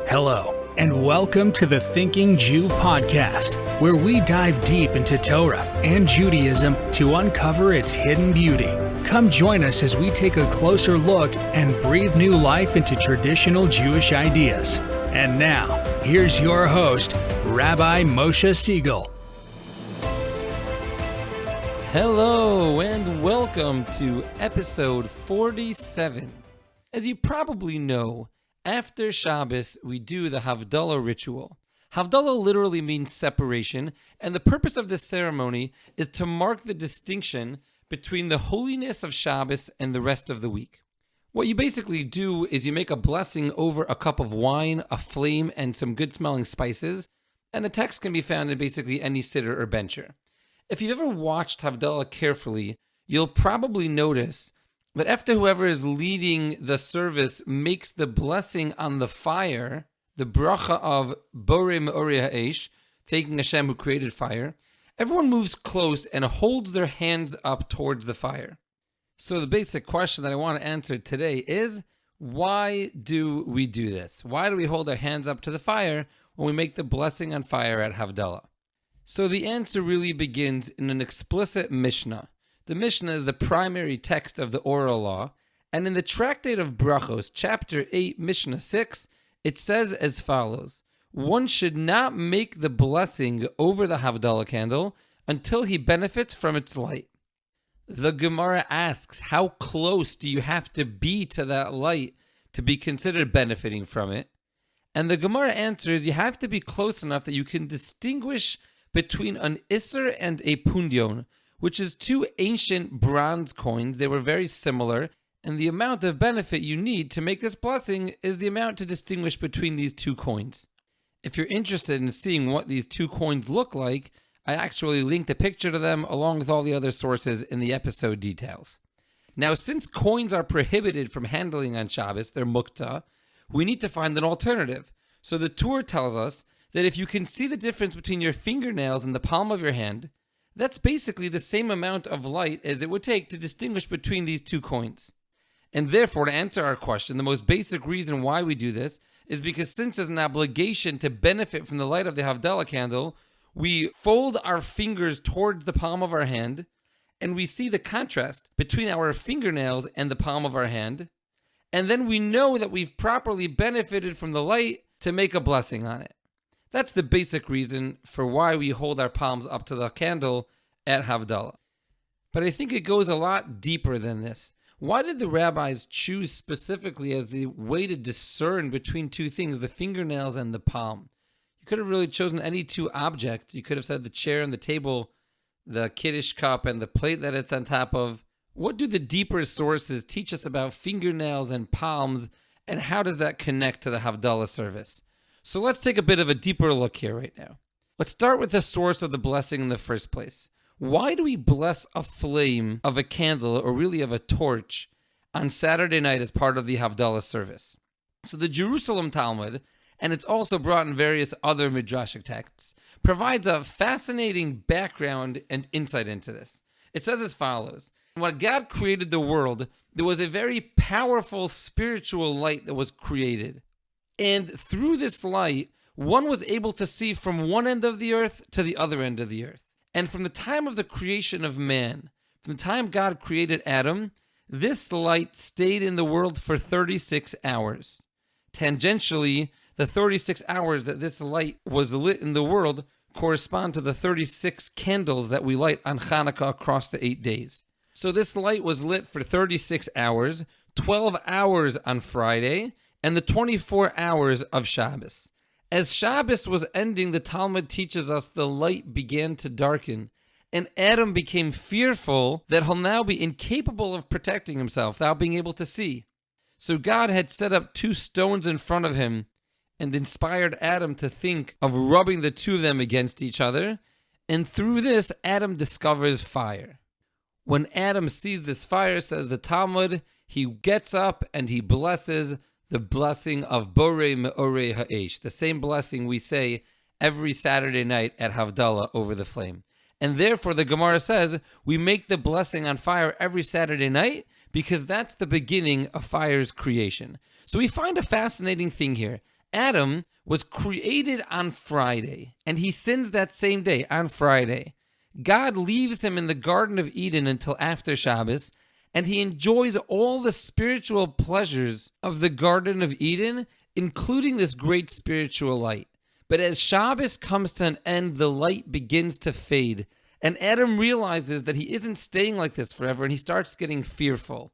Hello, and welcome to the Thinking Jew podcast, where we dive deep into Torah and Judaism to uncover its hidden beauty. Come join us as we take a closer look and breathe new life into traditional Jewish ideas. And now, here's your host, Rabbi Moshe Siegel. Hello, and welcome to episode 47. As you probably know, after Shabbos, we do the Havdala ritual. Havdala literally means separation, and the purpose of this ceremony is to mark the distinction between the holiness of Shabbos and the rest of the week. What you basically do is you make a blessing over a cup of wine, a flame, and some good-smelling spices, and the text can be found in basically any siddur or bencher. If you've ever watched Havdala carefully, you'll probably notice that after whoever is leading the service makes the blessing on the fire, the bracha of Borei Me'orei Ha'esh, thanking Hashem who created fire, everyone moves close and holds their hands up towards the fire. So the basic question that I want to answer today is, why do we do this? Why do we hold our hands up to the fire when we make the blessing on fire at Havdala? So the answer really begins in an explicit Mishna. The Mishna is the primary text of the oral law, and in the Tractate of Brachos, chapter 8, Mishnah 6, it says as follows: one should not make the blessing over the Havdalah candle until he benefits from its light. The Gemara asks, how close do you have to be to that light to be considered benefiting from it? And the Gemara answers, you have to be close enough that you can distinguish between an Isser and a Pundion, which is two ancient bronze coins. They were very similar, and the amount of benefit you need to make this blessing is the amount to distinguish between these two coins. If you're interested in seeing what these two coins look like, I actually linked a picture to them along with all the other sources in the episode details. Now, since coins are prohibited from handling on Shabbos, they're mukta, we need to find an alternative. So the Torah tells us that if you can see the difference between your fingernails and the palm of your hand, that's basically the same amount of light as it would take to distinguish between these two coins. And therefore, to answer our question, the most basic reason why we do this is because since there's an obligation to benefit from the light of the Havdalah candle, we fold our fingers towards the palm of our hand, and we see the contrast between our fingernails and the palm of our hand, and then we know that we've properly benefited from the light to make a blessing on it. That's the basic reason for why we hold our palms up to the candle at Havdalah. But I think it goes a lot deeper than this. Why did the rabbis choose specifically as the way to discern between two things, the fingernails and the palm? You could have really chosen any two objects. You could have said the chair and the table, the Kiddush cup and the plate that it's on top of. What do the deeper sources teach us about fingernails and palms, and how does that connect to the Havdalah service? So let's take a bit of a deeper look here right now. Let's start with the source of the blessing in the first place. Why do we bless a flame of a candle, or really of a torch, on Saturday night as part of the Havdalah service? So the Jerusalem Talmud, and it's also brought in various other midrashic texts, provides a fascinating background and insight into this. It says as follows: when God created the world, there was a very powerful spiritual light that was created. And through this light, one was able to see from one end of the earth to the other end of the earth. And from the time of the creation of man, from the time God created Adam, this light stayed in the world for 36 hours. Tangentially, the 36 hours that this light was lit in the world correspond to the 36 candles that we light on Hanukkah across the 8 days. So this light was lit for 36 hours, 12 hours on Friday, and the 24 hours of Shabbos. As Shabbos was ending, the Talmud teaches us the light began to darken, and Adam became fearful that he'll now be incapable of protecting himself without being able to see. So God had set up two stones in front of him and inspired Adam to think of rubbing the two of them against each other, and through this, Adam discovers fire. When Adam sees this fire, says the Talmud, he gets up and he blesses the blessing of Borei Me'orei Ha'esh, the same blessing we say every Saturday night at Havdala over the flame. And therefore, the Gemara says, we make the blessing on fire every Saturday night because that's the beginning of fire's creation. So we find a fascinating thing here. Adam was created on Friday, and he sins that same day, on Friday. God leaves him in the Garden of Eden until after Shabbos, and he enjoys all the spiritual pleasures of the Garden of Eden, including this great spiritual light. But as Shabbos comes to an end, the light begins to fade, and Adam realizes that he isn't staying like this forever, and he starts getting fearful.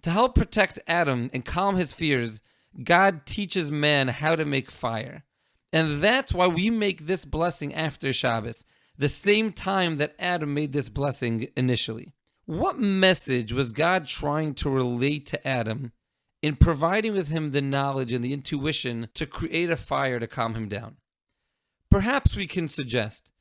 To help protect Adam and calm his fears, God teaches man how to make fire. And that's why we make this blessing after Shabbos, the same time that Adam made this blessing initially. What message was God trying to relate to Adam in providing with him the knowledge and the intuition to create a fire to calm him down? Perhaps we can suggest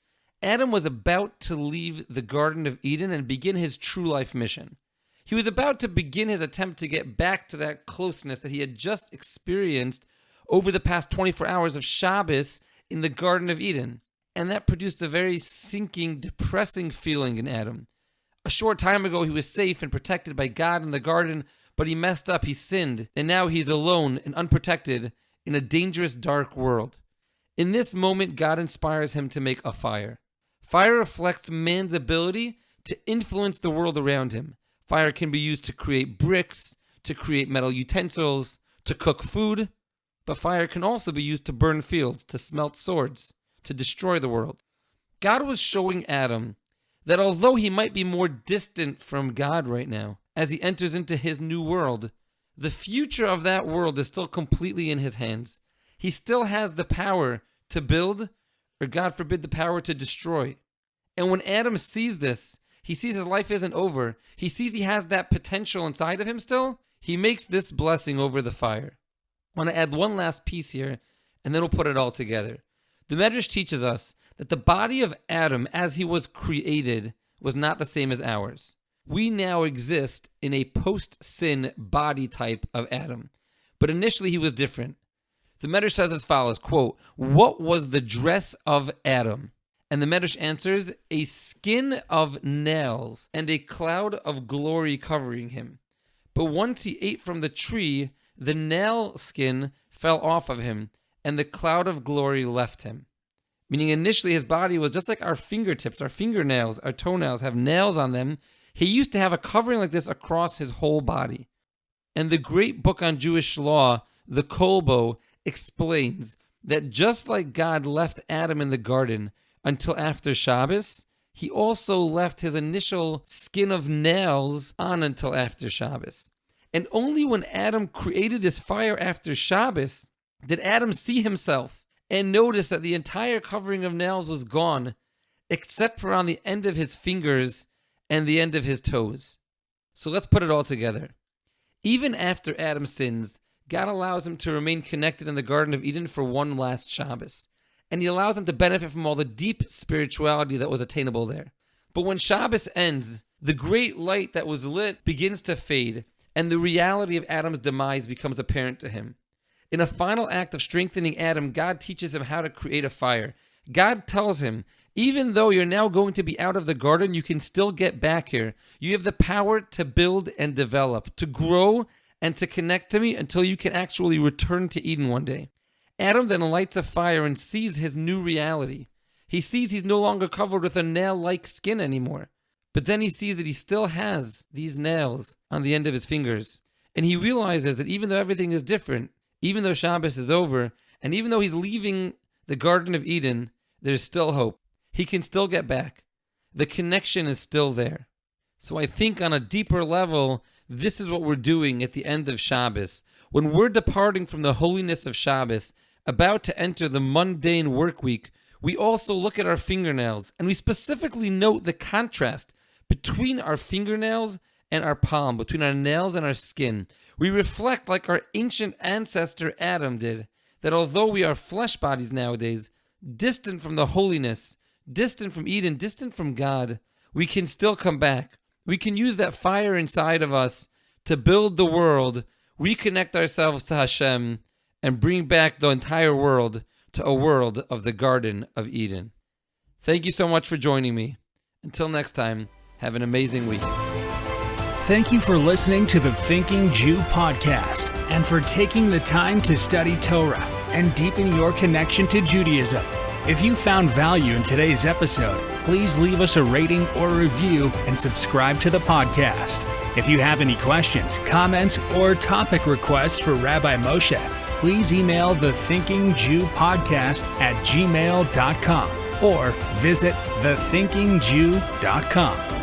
Adam was about to leave the Garden of Eden and begin his true life mission. He was about to begin his attempt to get back to that closeness that he had just experienced over the past 24 hours of Shabbos in the Garden of Eden. And that produced a very sinking, depressing feeling in Adam. A short time ago, he was safe and protected by God in the garden, but he messed up, he sinned, and now he's alone and unprotected in a dangerous, dark world. In this moment, God inspires him to make a fire. Fire reflects man's ability to influence the world around him. Fire can be used to create bricks, to create metal utensils, to cook food, but fire can also be used to burn fields, to smelt swords, to destroy the world. God was showing Adam that although he might be more distant from God right now, as he enters into his new world, the future of that world is still completely in his hands. He still has the power to build, or God forbid, the power to destroy. And when Adam sees this, he sees his life isn't over. He sees he has that potential inside of him still. He makes this blessing over the fire. I want to add one last piece here, and then we'll put it all together. The Medrash teaches us that the body of Adam, as he was created, was not the same as ours. We now exist in a post-sin body type of Adam. But initially he was different. The Medrash says as follows, quote, "What was the dress of Adam?" And the Medrash answers, "A skin of nails and a cloud of glory covering him. But once he ate from the tree, the nail skin fell off of him, and the cloud of glory left him." Meaning initially his body was just like our fingertips, our fingernails, our toenails have nails on them. He used to have a covering like this across his whole body. And the great book on Jewish law, the Kolbo, explains that just like God left Adam in the garden until after Shabbos, he also left his initial skin of nails on until after Shabbos. And only when Adam created this fire after Shabbos did Adam see himself and notice that the entire covering of nails was gone, except for on the end of his fingers and the end of his toes. So let's put it all together. Even after Adam sins, God allows him to remain connected in the Garden of Eden for one last Shabbos. And he allows him to benefit from all the deep spirituality that was attainable there. But when Shabbos ends, the great light that was lit begins to fade, and the reality of Adam's demise becomes apparent to him. In a final act of strengthening Adam, God teaches him how to create a fire. God tells him, even though you're now going to be out of the garden, you can still get back here. You have the power to build and develop, to grow and to connect to me until you can actually return to Eden one day. Adam then lights a fire and sees his new reality. He sees he's no longer covered with a nail-like skin anymore. But then he sees that he still has these nails on the end of his fingers. And he realizes that even though everything is different, even though Shabbos is over, and even though he's leaving the Garden of Eden, there's still hope. He can still get back. The connection is still there. So I think on a deeper level, this is what we're doing at the end of Shabbos. When we're departing from the holiness of Shabbos, about to enter the mundane work week, we also look at our fingernails, and we specifically note the contrast between our fingernails and our palm, between our nails and our skin. We reflect like our ancient ancestor Adam did, that although we are flesh bodies nowadays, distant from the holiness, distant from Eden, distant from God, we can still come back. We can use that fire inside of us to build the world, reconnect ourselves to Hashem, and bring back the entire world to a world of the Garden of Eden. Thank you so much for joining me. Until next time, have an amazing week. Thank you for listening to the Thinking Jew podcast and for taking the time to study Torah and deepen your connection to Judaism. If you found value in today's episode, please leave us a rating or review and subscribe to the podcast. If you have any questions, comments, or topic requests for Rabbi Moshe, please email thethinkingjewpodcast@gmail.com or visit thethinkingjew.com.